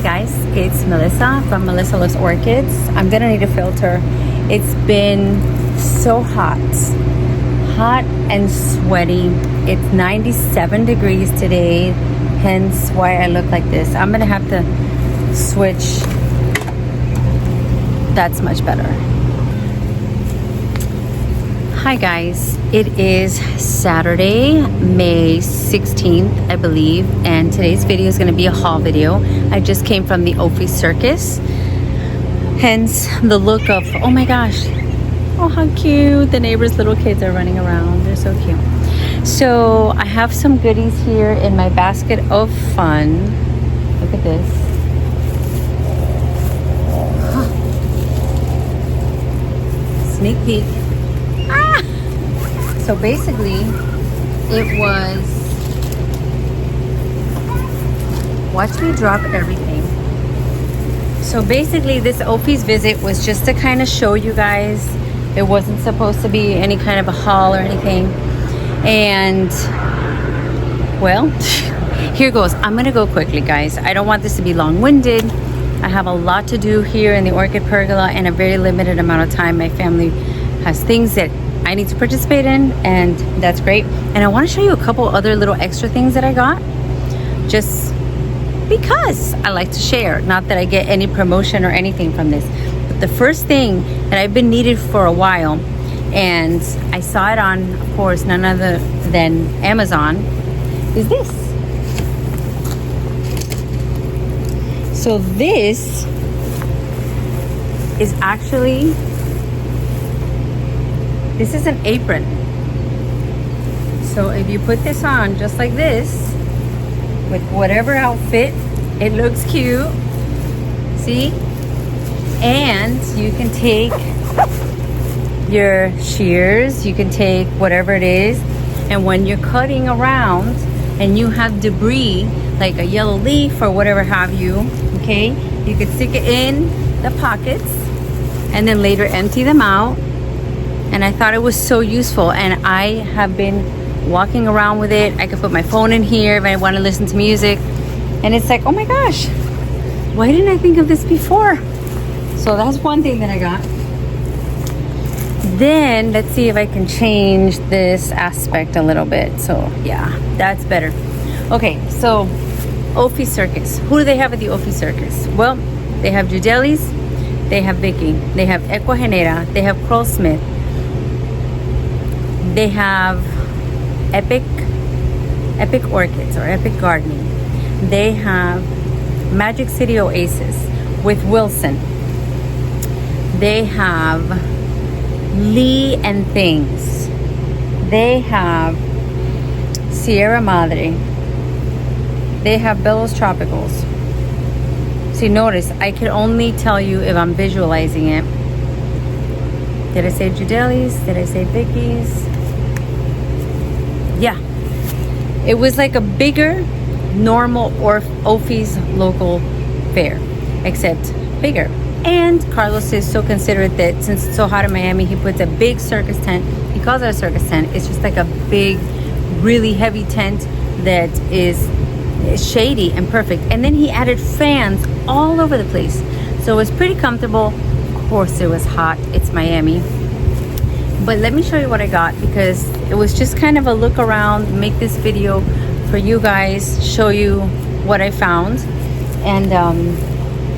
Hi guys, it's Melissa from Melissa Loves Orchids. I'm gonna need a filter. It's been so hot and sweaty. It's 97 degrees today, hence why I look like this. I'm gonna have to switch. That's much better. Hi guys, it is Saturday, May 16th, I believe, and today's video is going to be a haul video. I just came from the Opie Circus, hence the look of, oh my gosh, oh how cute, the neighbors' little kids are running around, they're so cute. So I have some goodies here in my basket of fun. Look at this. Sneak peek. So basically, it was, watch me drop everything. So basically, this Opie's visit was just to kind of show you guys. It wasn't supposed to be any kind of a haul or anything. And, well, here goes. I'm gonna go quickly, guys. I don't want this to be long-winded. I have a lot to do here in the Orchid Pergola in a very limited amount of time. My family has things that I need to participate in, and that's great. And I want to show you a couple other little extra things that I got, just because I like to share. Not that I get any promotion or anything from this, but the first thing that I've been needed for a while, and I saw it on, of course, none other than Amazon, is this. So this is actually, this is an apron. So if you put this on just like this, with whatever outfit, it looks cute. See? And you can take your shears, you can take whatever it is, and when you're cutting around and you have debris, like a yellow leaf or whatever have you, okay, you can stick it in the pockets and then later empty them out. And I thought it was so useful, and I have been walking around with it. I could put my phone in here if I want to listen to music, and it's like, oh my gosh, why didn't I think of this before? So that's one thing that I got. Then let's see if I can change this aspect a little bit. So yeah, that's better. Okay, so Opie Circus. Who do they have at the Opie Circus? Well, they have Judelis, they have Vicky, they have Ecuagenera, they have Crow Smith, they have Epic Orchids or Epic Gardening. They have Magic City Oasis with Wilson. They have Lee and Things. They have Sierra Madre. They have Bellows Tropicals. See, notice, I can only tell you if I'm visualizing it. Did I say Judelis? Did I say Vicky's? Yeah. It was like a bigger, normal Opie's local fair, except bigger. And Carlos is so considerate that since it's so hot in Miami, he puts a big circus tent. He calls it a circus tent. It's just like a big, really heavy tent that is shady and perfect. And then he added fans all over the place. So it was pretty comfortable. Of course, it was hot. It's Miami. But let me show you what I got, because it was just kind of a look around, make this video for you guys, show you what I found. And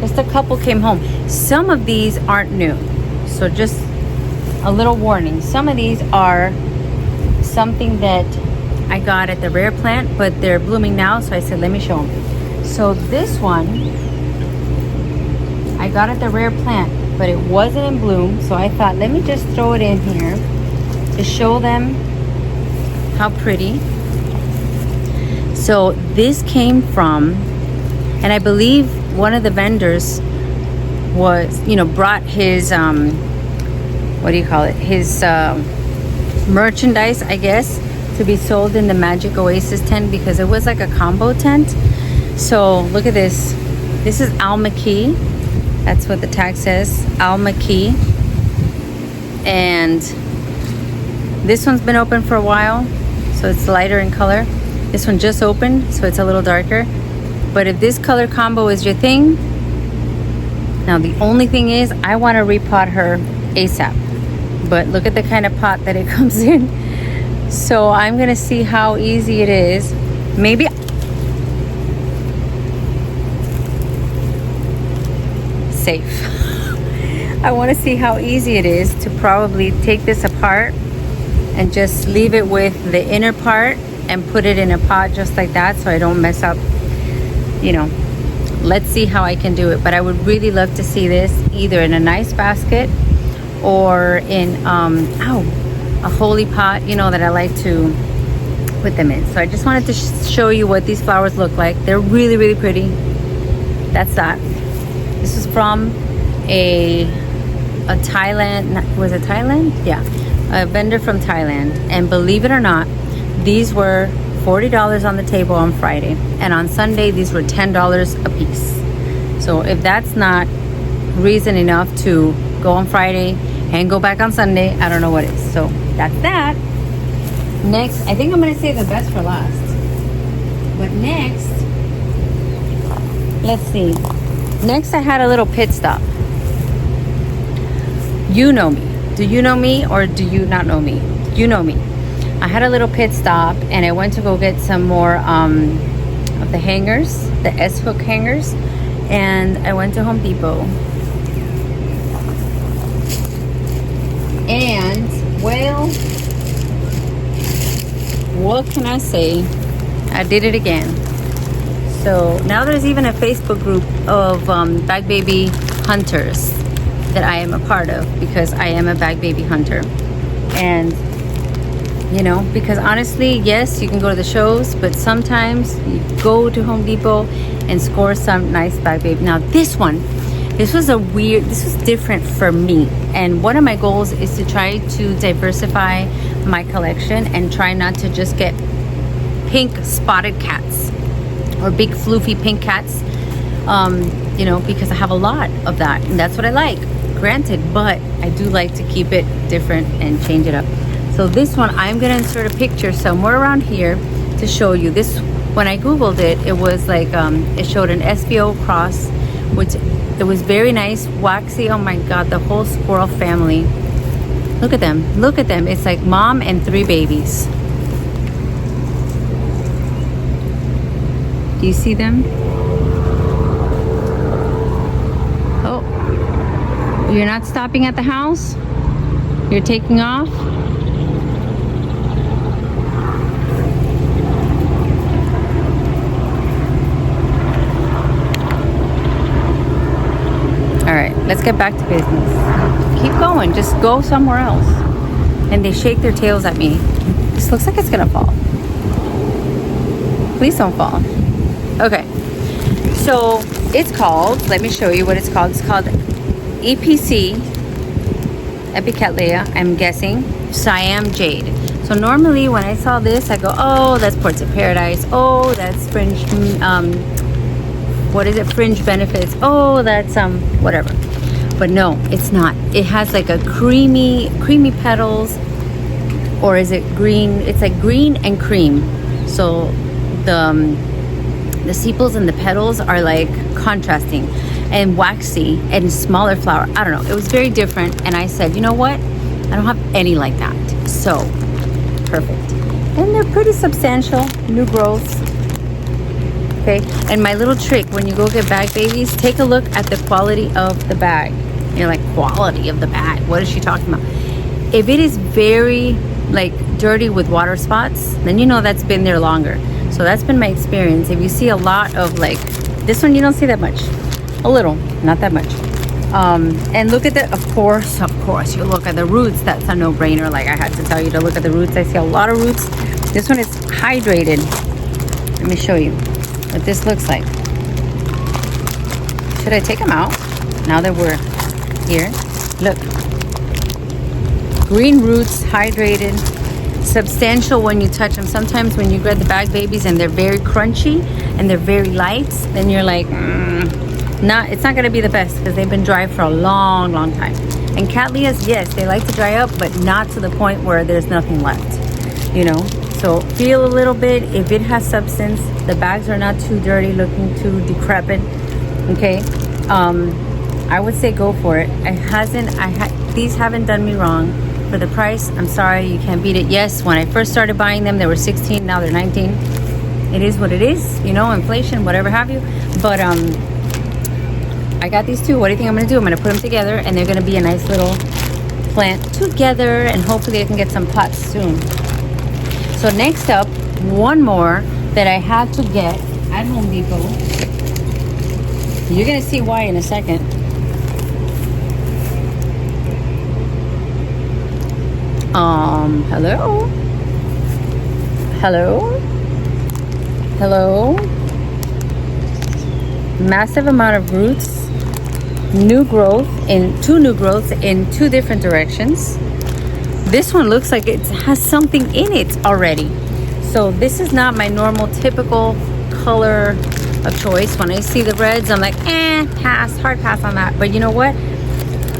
just a couple came home. Some of these aren't new, so just a little warning. Some of these are something that I got at the rare plant, but they're blooming now, so I said let me show them. So this one I got at the rare plant, but it wasn't in bloom, so I thought let me just throw it in here to show them how pretty. So this came from, and I believe one of the vendors was, brought his what do you call it, his merchandise, I guess, to be sold in the Magic Oasis tent, because it was like a combo tent. So look at this. This is Alaki. That's what the tag says, Alaki. And this one's been open for a while, so it's lighter in color. This one just opened, so it's a little darker. But if this color combo is your thing, now the only thing is I want to repot her ASAP. But look at the kind of pot that it comes in. So I'm gonna see how easy it is. Maybe safe. I want to see how easy it is to probably take this apart and just leave it with the inner part and put it in a pot just like that, so I don't mess up, you know. Let's see how I can do it. But I would really love to see this either in a nice basket or in a holy pot, you know, that I like to put them in. So I just wanted to show you what these flowers look like. They're really, really pretty. That's that. This is from a Thailand, was it Thailand? Yeah, a vendor from Thailand. And believe it or not, these were $40 on the table on Friday, and on Sunday these were $10 a piece. So if that's not reason enough to go on Friday and go back on Sunday, I don't know what is. So that's that. Next, I think I'm gonna save the best for last. But next, let's see. Next, I had a little pit stop. You know me. Do you know me or do you not know me? You know me. I had a little pit stop and I went to go get some more of the hangers, the S-hook hangers, and I went to Home Depot. And, well, what can I say? I did it again. So now there's even a Facebook group of bag baby hunters that I am a part of, because I am a bag baby hunter. And you know, because honestly, yes, you can go to the shows, but sometimes you go to Home Depot and score some nice bag baby. Now this was different for me, and one of my goals is to try to diversify my collection and try not to just get pink spotted cats or big floofy pink cats, you know, because I have a lot of that and that's what I like, granted, but I do like to keep it different and change it up. So this one, I'm gonna insert a picture somewhere around here to show you. This, when I Googled it, it was like, it showed an SVO cross, which it was very nice, waxy. Oh my God, the whole squirrel family. Look at them, look at them. It's like mom and 3 babies. Do you see them? Oh, you're not stopping at the house? You're taking off? All right, let's get back to business. Keep going, just go somewhere else. And they shake their tails at me. This looks like it's gonna fall. Please don't fall. Okay, so it's called, let me show you what it's called. It's called EPC, Epicattleya, I'm guessing, Siam Jade. So normally when I saw this, I go, oh, that's Ports of Paradise. Oh, that's Fringe, what is it, Fringe Benefits. Oh, that's whatever. But no, it's not. It has like a creamy petals, or is it green? It's like green and cream. So the sepals and the petals are like contrasting and waxy and smaller flower. I don't know. It was very different. And I said, you know what? I don't have any like that. So perfect. And they're pretty substantial, new growths. Okay, and my little trick when you go get bag babies, take a look at the quality of the bag. You're like, quality of the bag? What is she talking about? If it is very like dirty with water spots, then you know that's been there longer. So that's been my experience. If you see a lot of like, this one you don't see that much. A little, not that much. And look at the, of course, you look at the roots. That's a no-brainer. Like I had to tell you to look at the roots. I see a lot of roots. This one is hydrated. Let me show you what this looks like. Should I take them out now that we're here? Look, green roots, hydrated, substantial when you touch them. Sometimes when you grab the bag babies and they're very crunchy and they're very light, then you're like, it's not gonna be the best because they've been dry for a long time. And Cattleyas, yes, they like to dry up, but not to the point where there's nothing left, you know. So feel a little bit. If it has substance, The bags are not too dirty, looking too decrepit. Okay, I would say go for it. These haven't done me wrong. For the price, I'm sorry, you can't beat it. Yes, when I first started buying them, they were 16, now they're 19. It is what it is, you know, inflation, whatever have you. But I got these two. What do you think I'm gonna do? I'm gonna put them together, and they're gonna be a nice little plant together, and hopefully I can get some pots soon. So next up, one more that I had to get at Home Depot. You're gonna see why in a second. Hello? Hello? Hello? Massive amount of roots. Two new growths in two different directions. This one looks like it has something in it already. So this is not my normal typical color of choice. When I see the reds, I'm like, pass, hard pass on that. But you know what?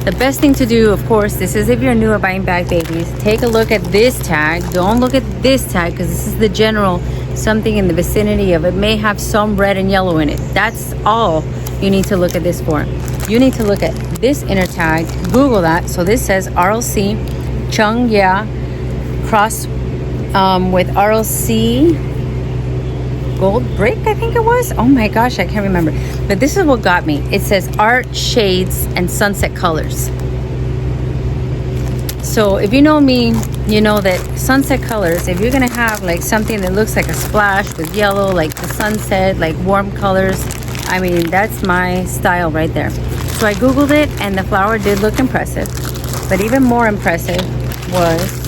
The best thing to do, of course, this is if you're new at buying bag babies, take a look at this tag. Don't look at this tag, because this is the general, something in the vicinity of it may have some red and yellow in it. That's all you need to look at this for. You need to look at this inner tag. Google that. So this says RLC Chung Ya cross with RLC Gold Brick, I think it was. Oh my gosh, I can't remember. But this is what got me. It says art, shades, and sunset colors. So if you know me, you know that sunset colors, if you're gonna have like something that looks like a splash with yellow, like the sunset, like warm colors, I mean, that's my style right there. So I Googled it, and the flower did look impressive. But even more impressive was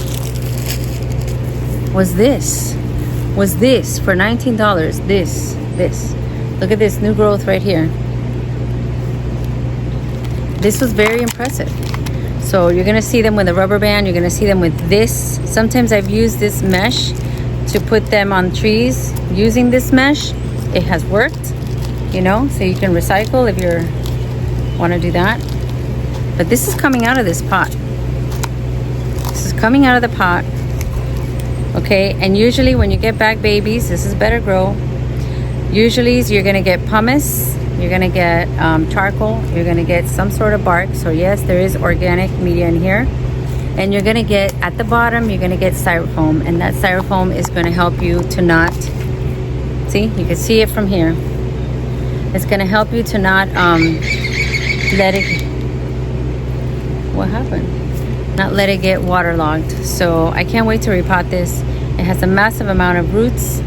this for $19. This look at this new growth right here. This was very impressive. So you're gonna see them with a rubber band. You're gonna see them with this. Sometimes I've used this mesh to put them on trees. Using this mesh, it has worked, you know, so you can recycle if you want to do that. But this is coming out of this pot. This is coming out of the pot. Okay, and usually when you get back babies, this is better grow. Usually you're gonna get pumice, you're gonna get charcoal, you're gonna get some sort of bark. So yes, there is organic media in here. And you're gonna get, at the bottom, you're gonna get styrofoam, and that styrofoam is gonna help you to not, see, you can see it from here. It's gonna help you to not let it, what happened? Not let it get waterlogged. So I can't wait to repot this. It has a massive amount of roots.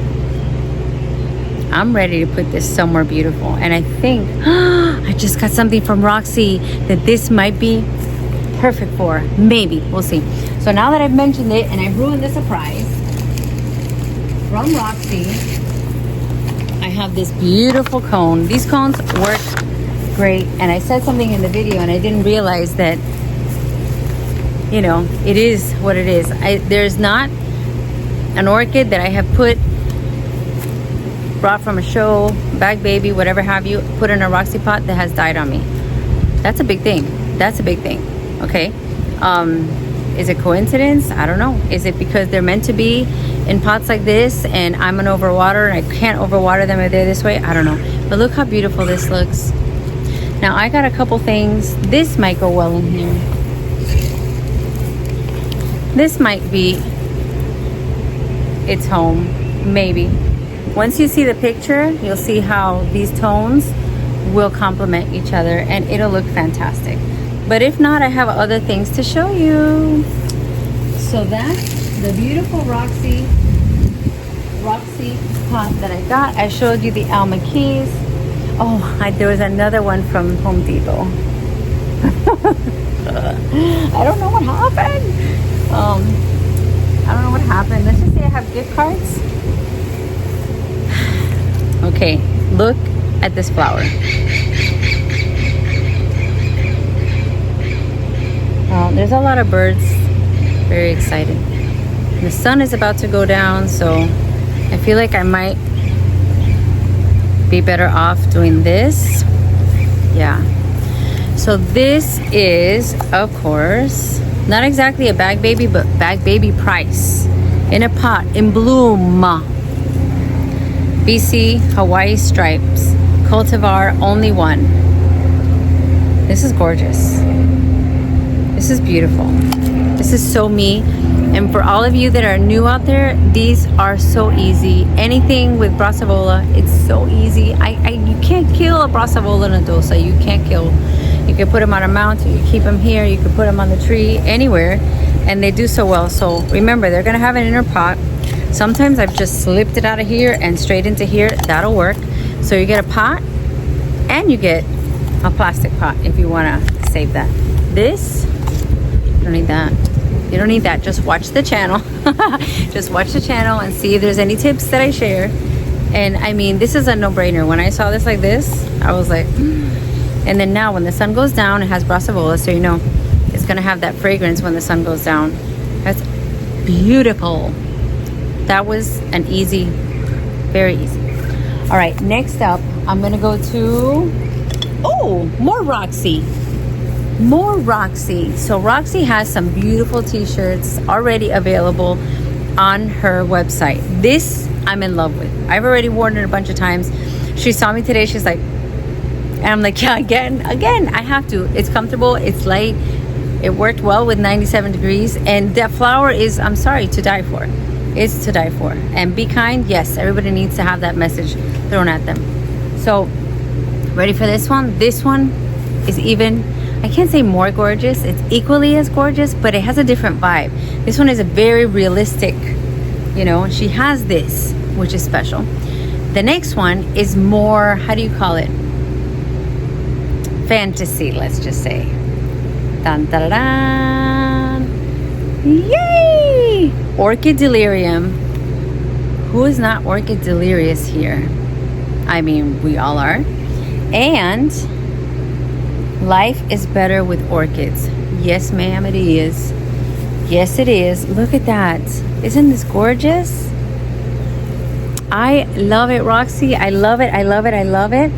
I'm ready to put this somewhere beautiful. And I think I just got something from Roxy that this might be perfect for. Maybe, we'll see. So now that I've mentioned it and I've ruined the surprise, from Roxy, I have this beautiful cone. These cones work great. And I said something in the video and I didn't realize that, you know, it is what it is. There's not an orchid that I have brought from a show, bag baby, whatever have you, put in a Roxy pot that has died on me. That's a big thing. That's a big thing. Okay. Is it coincidence? I don't know. Is it because they're meant to be in pots like this and I'm an overwater and I can't overwater them if they're this way? I don't know. But look how beautiful this looks. Now I got a couple things. This might go well in here. This might be its home, maybe. Once you see the picture, you'll see how these tones will complement each other and it'll look fantastic. But if not, I have other things to show you. So that's the beautiful Roxy pot that I got. I showed you the alma keys. Oh, there was another one from Home Depot. I don't know what happened. I don't know what happened. Let's just say I have gift cards. Okay, look at this flower. There's a lot of birds. Very excited. The sun is about to go down, so I feel like I might be better off doing this. Yeah. So this is, of course, not exactly a bag baby, but bag baby price. In a pot, in bloom. BC Hawaii stripes, cultivar only one. This is gorgeous. This is beautiful. This is so me. And for all of you that are new out there, these are so easy. Anything with Brassavola, it's so easy. You can't kill a Brassavola nodosa. You can't kill. You can put them on a mount, you can keep them here, you can put them on the tree, anywhere, and they do so well. So remember, they're gonna have an inner pot. Sometimes I've just slipped it out of here and straight into here. That'll work. So you get a pot and you get a plastic pot if you wanna save that. This, you don't need that. You don't need that. Just watch the channel. Just watch the channel and see if there's any tips that I share. And I mean, this is a no-brainer. When I saw this like this, I was like, And then now when the sun goes down, it has Brassavola, so you know it's gonna have that fragrance when the sun goes down. That's beautiful. That was an easy, very easy. All right, next up, I'm gonna go to, oh, more Roxy. More Roxy. So Roxy has some beautiful t-shirts already available on her website. This I'm in love with. I've already worn it a bunch of times. She saw me today, she's like, and I'm like, yeah, again, I have to. It's comfortable, it's light, it worked well with 97 degrees, and that flower is, I'm sorry, to die for. It's to die for. And be kind, yes, everybody needs to have that message thrown at them. So, ready for this one? This one is even, I can't say more gorgeous, it's equally as gorgeous, but it has a different vibe. This one is a very realistic, you know, she has this, which is special. The next one is more, how do you call it? Fantasy, let's just say. Dun, dun, dun, dun. Yay! Orchid Delirium. Who is not orchid delirious here? I mean, we all are. And life is better with orchids. Yes, ma'am, it is. Yes, it is. Look at that. Isn't this gorgeous? I love it, Roxy. I love it. I love it. I love it.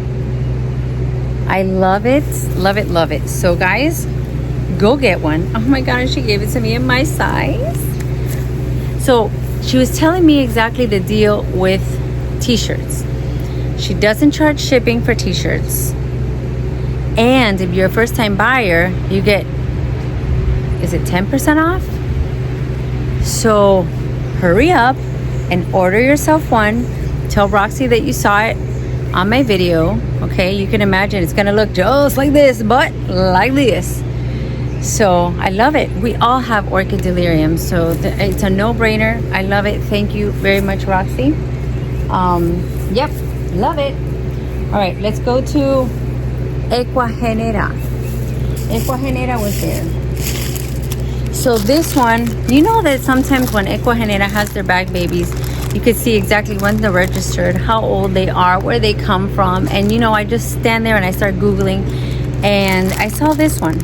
I love it. Love it. Love it. So, guys, go get one. Oh my gosh, she gave it to me in my size. So, she was telling me exactly the deal with t-shirts. She doesn't charge shipping for t-shirts. And if you're a first-time buyer, you get, is it 10% off? So hurry up and order yourself one. Tell Roxy that you saw it on my video. Okay, you can imagine it's gonna look just like this, but like this. So I love it. We all have orchid delirium, so it's a no-brainer. I love it. Thank you very much, Roxy. Yep, love it. All right, let's go to Ecuagenera. Ecuagenera was there. So this one, you know that sometimes when Ecuagenera has their bag babies, you can see exactly when they're registered, how old they are, where they come from. And you know, I just stand there and I start Googling, and I saw this one.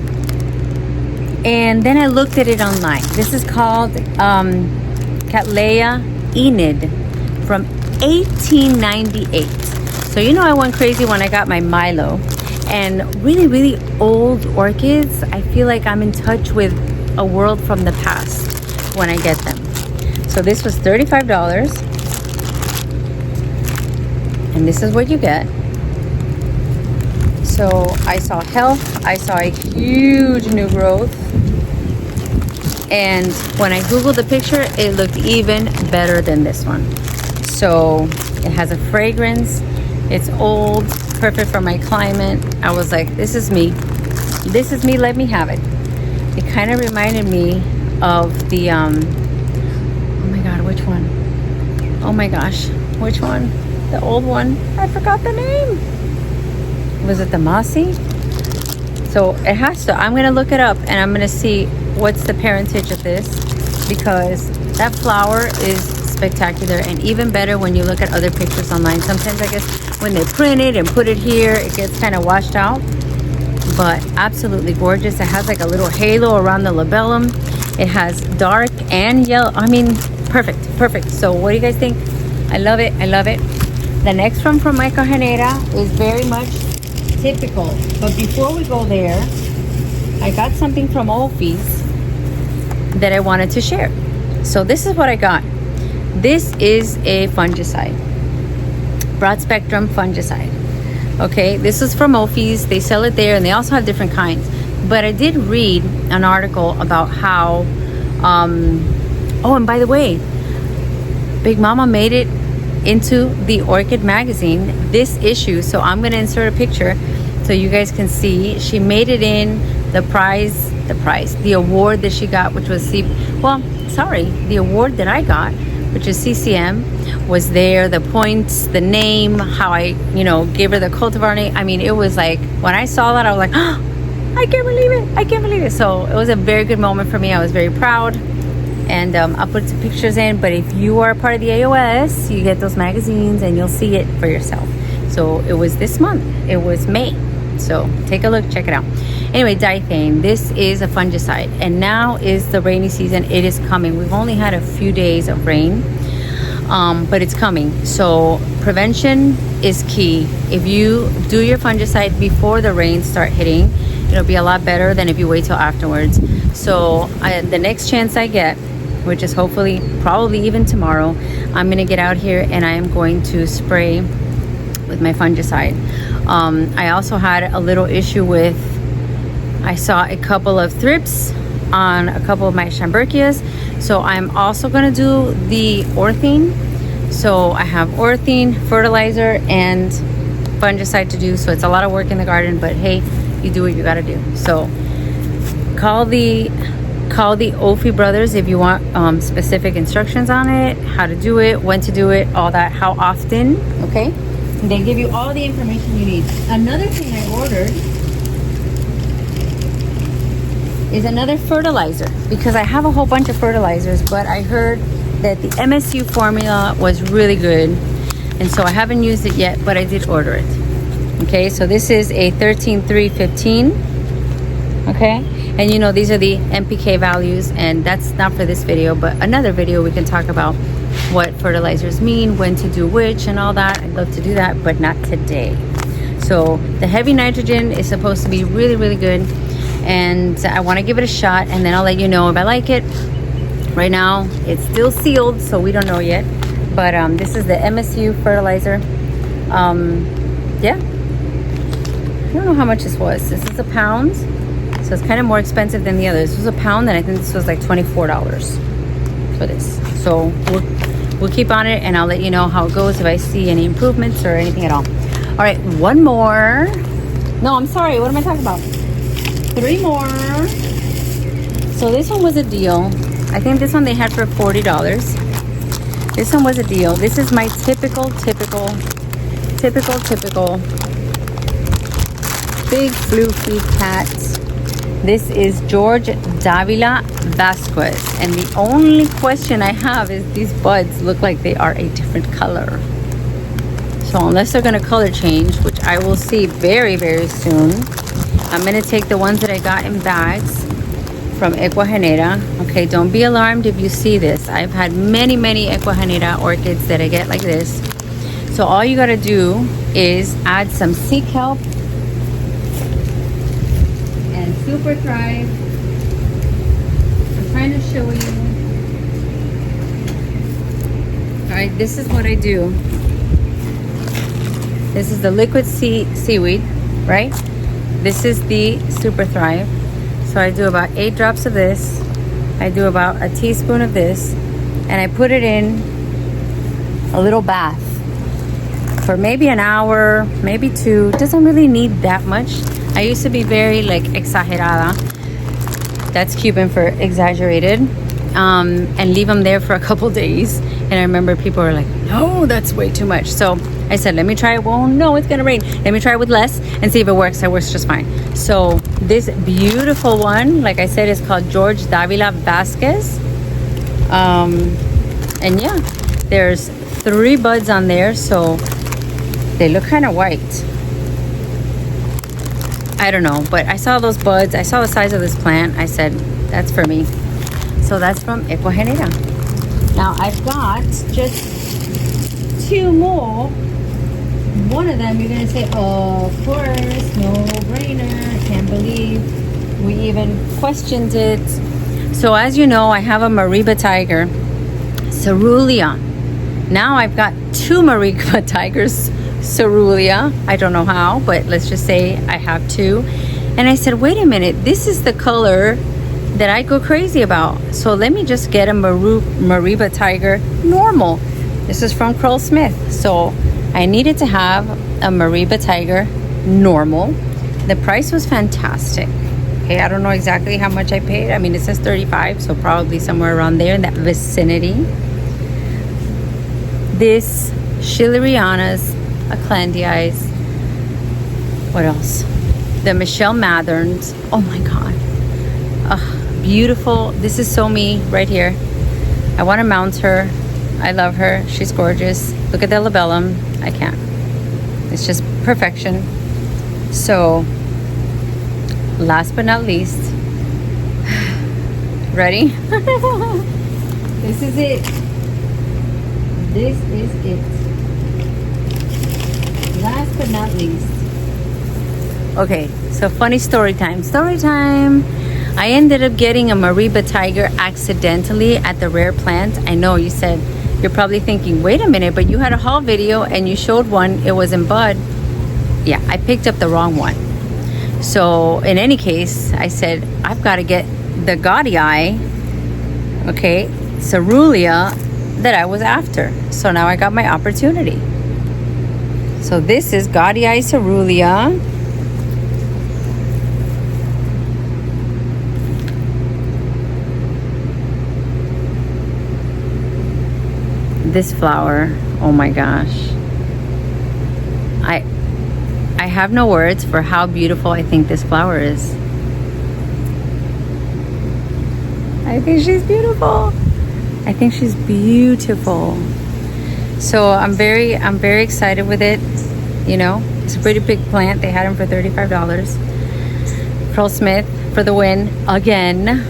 And then I looked at it online. This is called Cattleya Enid from 1898. So you know, I went crazy when I got my Milo. And really, really old orchids, I feel like I'm in touch with a world from the past when I get them. So this was $35. And this is what you get. So I saw health, I saw a huge new growth. And when I Googled the picture, it looked even better than this one. So it has a fragrance, it's old, perfect for my climate. I was like, this is me. This is me, let me have it. It kind of reminded me of the, oh my God, which one? Oh my gosh, which one? The old one, I forgot the name. Was it the Mossy? So it has to, I'm gonna look it up and I'm gonna see what's the parentage of this, because that flower is spectacular, and even better when you look at other pictures online. Sometimes I guess when they print it and put it here, it gets kind of washed out, but absolutely gorgeous. It has like a little halo around the labellum. It has dark and yellow. I mean, perfect. So what do you guys think? I love it. I love it. The next one from Ecuagenera is very much typical, but before we go there, I got something from Opie's that I wanted to share. So this is what I got. This is a fungicide. broad spectrum fungicide. Okay, this is from Opie's. They sell it there, and they also have different kinds. But I did read an article about how oh, and by the way, Big Mama made it into the Orchid magazine this issue, so I'm going to insert a picture so you guys can see. She made it in. The award that she got, which was the award that I got, which is CCM, was there. The points, the name, how I gave her the cultivar name. I mean, it was like, when I saw that, I was like, oh, I can't believe it. So it was a very good moment for me. I was very proud. And I'll put some pictures in. But if you are part of the AOS, you get those magazines and you'll see it for yourself. So it was this month. It was May. So take a look, check it out. Anyway, diethane. This is a fungicide. And now is the rainy season. It is coming. We've only had a few days of rain. But it's coming. So prevention is key. If you do your fungicide before the rains start hitting, it'll be a lot better than if you wait till afterwards. So the next chance I get, which is hopefully probably even tomorrow, I'm gonna get out here and I am going to spray with my fungicide. I also had a little issue with, I saw a couple of thrips on a couple of my Schomburgkias. So I'm also gonna do the orthene. So I have orthene, fertilizer, and fungicide to do. So it's a lot of work in the garden, but hey, you do what you gotta do. So call the Opie brothers if you want specific instructions on it, how to do it, when to do it, all that, how often. Okay, and they give you all the information you need. Another thing I ordered is another fertilizer, because I have a whole bunch of fertilizers, but I heard that the MSU formula was really good, and so I haven't used it yet, but I did order it. Okay, so this is a 13,315. Okay, and these are the NPK values, and that's not for this video, but another video we can talk about what fertilizers mean, when to do which, and all that. I'd love to do that, but not today. So the heavy nitrogen is supposed to be really, really good, and I want to give it a shot, and then I'll let you know if I like it. Right now it's still sealed, so we don't know yet, but this is the MSU fertilizer. Yeah, I don't know how much this was. This is a pound, so it's kind of more expensive than the others. This was a pound, and I think this was like $24 for this. So we'll keep on it, and I'll let you know how it goes, if I see any improvements or anything at all. All right, one more. No, I'm sorry, what am I talking about? 3 more. So this one was a deal. I think this one they had for $40. This one was a deal. This is my typical big floofy cat. This is George Davila Vasquez, and the only question I have is these buds look like they are a different color. So unless they're going to color change, which I will see very, very soon, I'm going to take the ones that I got in bags from Ecuagenera. Okay, don't be alarmed if you see this. I've had many Ecuagenera orchids that I get like this. So all you got to do is add some sea kelp and Super Thrive. I'm trying to show you. All right, this is what I do. This is the liquid seaweed, right? This is the Super Thrive. So I do about 8 drops of this. I do about a teaspoon of this, and I put it in a little bath for maybe an hour, maybe 2. It doesn't really need that much. I used to be very exagerada. That's Cuban for exaggerated. And leave them there for a couple days. And I remember people were like, no, that's way too much. So I said, let me try it. Well, no, it's gonna rain. Let me try it with less and see if it works. It works just fine. So this beautiful one, like I said, is called George Davila Vasquez. And yeah, there's 3 buds on there, so they look kind of white. I don't know, but I saw those buds. I saw the size of this plant. I said, that's for me. So that's from Ecuagenera. Now I've got just 2 more. One of them you're gonna say, oh, of course, no brainer. Can't believe we even questioned it. So as you know, I have a Mariba tiger, coerulea. Now I've got 2 Mariba tigers, coerulea. I don't know how, but let's just say I have 2. And I said, wait a minute, this is the color that I go crazy about. So let me just get a Mariba tiger normal. This is from Curl Smith. So I needed to have a Mariba tiger normal. The price was fantastic. Okay, I don't know exactly how much I paid. I mean, it says 35, so probably somewhere around there in that vicinity. This Schilleriana's Aclandiais. What else? The Michelle Matherns. Oh my God. Beautiful. This is so me right here. I want to mount her. I love her. She's gorgeous. Look at the labellum. I can't. It's just perfection. So, last but not least, ready? This is it. This is it. Last but not least. Okay, so funny story time. Story time. I ended up getting a Mariba tiger accidentally at the rare plant. I know you said, you're probably thinking, wait a minute, but you had a haul video and you showed one. It was in bud. Yeah, I picked up the wrong one. So in any case, I said, I've got to get the Godie, okay, coerulea that I was after. So now I got my opportunity. So this is Godie coerulea. This flower, oh my gosh. I have no words for how beautiful I think this flower is. I think she's beautiful. I think she's beautiful. So I'm very excited with it. You know, it's a pretty big plant. They had them for $35. Curl Smith for the win again.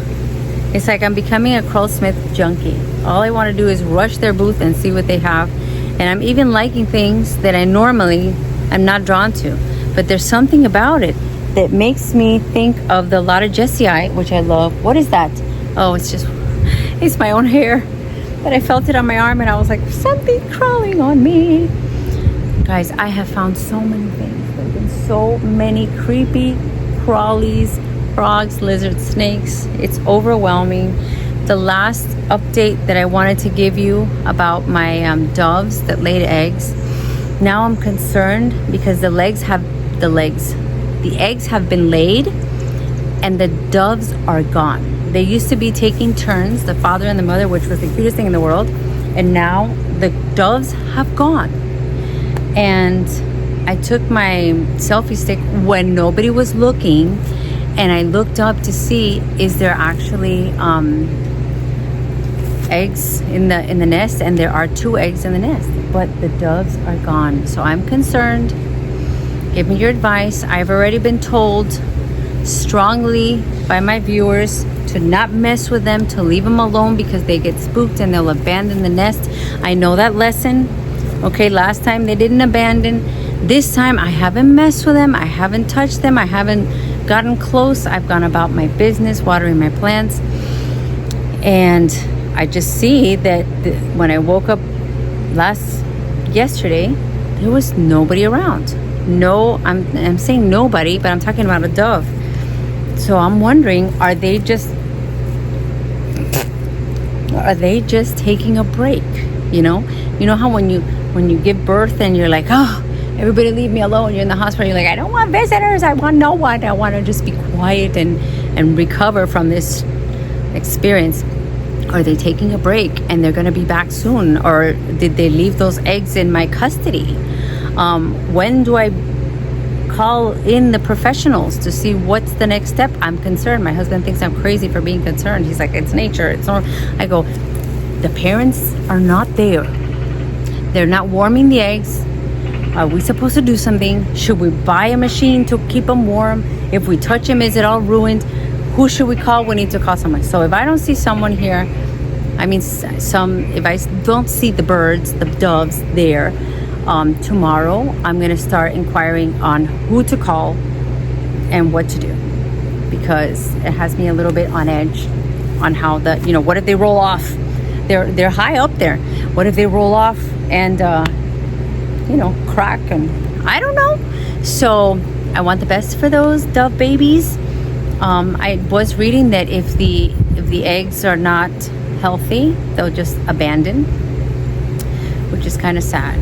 It's like I'm becoming a Curl Smith junkie. All I want to do is rush their booth and see what they have. And I'm even liking things that I normally am not drawn to. But there's something about it that makes me think of the Lotta Jessii, which I love. What is that? Oh, it's my own hair. But I felt it on my arm and I was like, something crawling on me. Guys, I have found so many things. There have been so many creepy crawlies, frogs, lizards, snakes. It's overwhelming. The last update that I wanted to give you about my doves that laid eggs. Now I'm concerned because the eggs have been laid and the doves are gone. They used to be taking turns, the father and the mother, which was the cutest thing in the world. And now the doves have gone. And I took my selfie stick when nobody was looking and I looked up to see, is there actually eggs in the nest? And there are 2 eggs in the nest, but the doves are gone. So I'm concerned. Give me your advice. I've already been told strongly by my viewers to not mess with them, to leave them alone because they get spooked and they'll abandon the nest. I know that lesson. Okay, last time they didn't abandon. This time I haven't messed with them. I haven't touched them. I haven't gotten close. I've gone about my business, watering my plants. And I just see that when I woke up yesterday, there was nobody around. No, I'm saying nobody, but I'm talking about a dove. So I'm wondering, are they just taking a break? You know how when you give birth and you're like, oh, everybody leave me alone. You're in the hospital. You're like, I don't want visitors. I want no one. I want to just be quiet and recover from this experience. Are they taking a break and they're going to be back soon? Or did they leave those eggs in my custody? When do I call in the professionals to see what's the next step? I'm concerned. My husband thinks I'm crazy for being concerned. He's like, it's nature. It's not. I go, the parents are not there. They're not warming the eggs. Are we supposed to do something? Should we buy a machine to keep them warm? If we touch them, is it all ruined? Who should we call? We need to call someone. So if I don't see someone here, if I don't see the birds, the doves there, tomorrow, I'm going to start inquiring on who to call and what to do, because it has me a little bit on edge on how what if they roll off? They're high up there. What if they roll off and crack, and I don't know. So I want the best for those dove babies. I was reading that if the eggs are not healthy, they'll just abandon, which is kind of sad.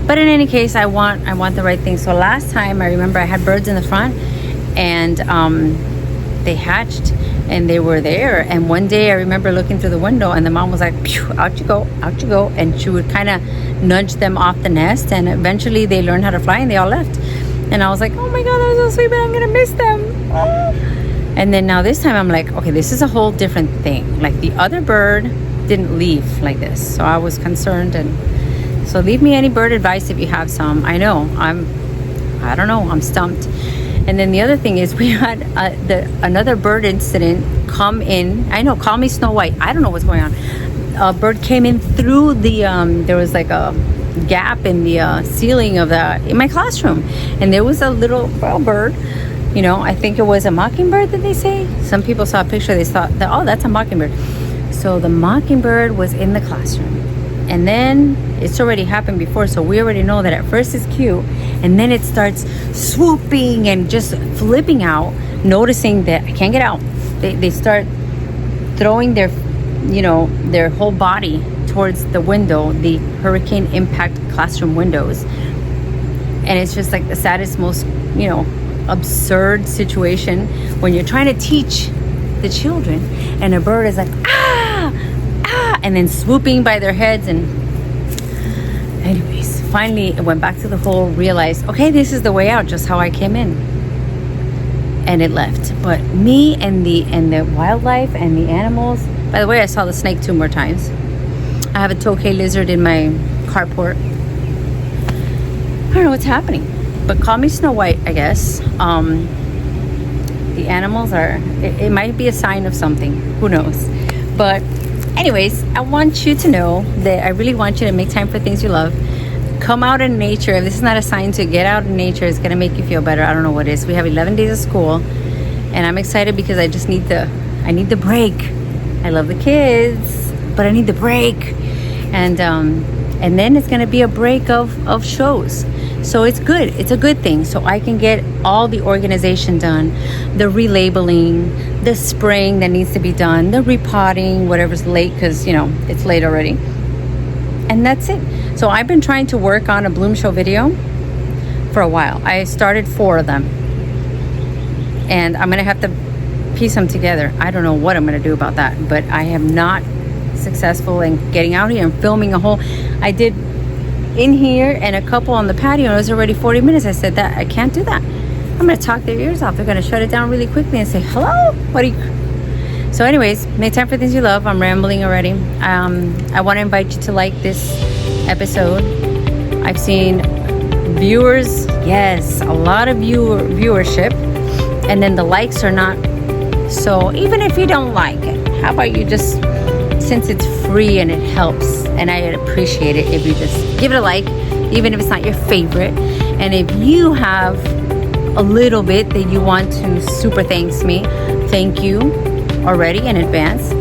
But in any case, I want the right thing. So last time, I remember I had birds in the front, and they hatched, and they were there. And one day I remember looking through the window, and the mom was like, "Phew, out you go, out you go." And she would kind of nudge them off the nest, and eventually they learned how to fly, and they all left. And I was like, "Oh my God, that was so sweet, but I'm gonna miss them." Oh. And then now this time I'm like, okay, this is a whole different thing. Like, the other bird didn't leave like this, so I was concerned. And so leave me any bird advice if you have some. I know I don't know, I'm stumped. And then the other thing is, we had another bird incident come in. I know, call me Snow White. I don't know what's going on. A bird came in through the there was like a gap in the ceiling in my classroom, and there was a little brown bird. I think it was a mockingbird that they say. Some people saw a picture, they thought that, oh, that's a mockingbird. So the mockingbird was in the classroom, and then it's already happened before, so we already know that at first it's cute, and then it starts swooping and just flipping out, noticing that I can't get out. They start throwing their whole body towards the window, the hurricane impact classroom windows. And it's just like the saddest, most absurd situation when you're trying to teach the children, and a bird is like, ah, and then swooping by their heads. And anyways, finally it went back to the hole, realized, okay, this is the way out, just how I came in, and it left. But me and the wildlife and the animals, by the way, I saw the snake 2 more times. I have a tokay lizard in my carport. I don't know what's happening, but call me Snow White, I guess. The animals it might be a sign of something, who knows. But anyways, I want you to know that I really want you to make time for things you love. Come out in nature. If this is not a sign to get out in nature, it's going to make you feel better. I don't know what it is. We have 11 days of school, and I'm excited because I just need the break. I love the kids, but I need the break. And then it's going to be a break of shows. So it's good. It's a good thing. So I can get all the organization done, the relabeling, the spraying that needs to be done, the repotting, whatever's late, because, it's late already. And that's it. So I've been trying to work on a bloom show video for a while. I started 4 of them. And I'm going to have to piece them together. I don't know what I'm going to do about that. But I am not successful in getting out here and filming a whole. I did in here and a couple on the patio, and it was already 40 minutes. I said that I can't do that. I'm going to talk their ears off. They're going to shut it down really quickly and say, hello, what are you? So anyways, make time for things you love. I'm rambling already. I want to invite you to like this episode. I've seen viewers, yes, a lot of viewership, and then the likes are not. So even if you don't like it, how about you just, since it's free and it helps, and I'd appreciate it if you just give it a like, even if it's not your favorite. And if you have a little bit that you want to super thanks me, thank you already in advance.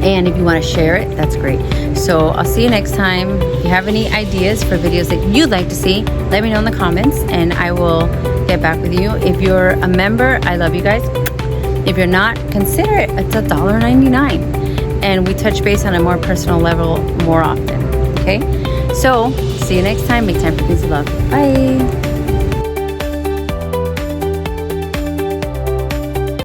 And if you want to share it, that's great. So I'll see you next time. If you have any ideas for videos that you'd like to see, let me know in the comments, and I will get back with you. If you're a member, I love you guys. If you're not, consider it. It's $1.99. And we touch base on a more personal level more often. Okay? So, see you next time. Make time for things you love. Bye.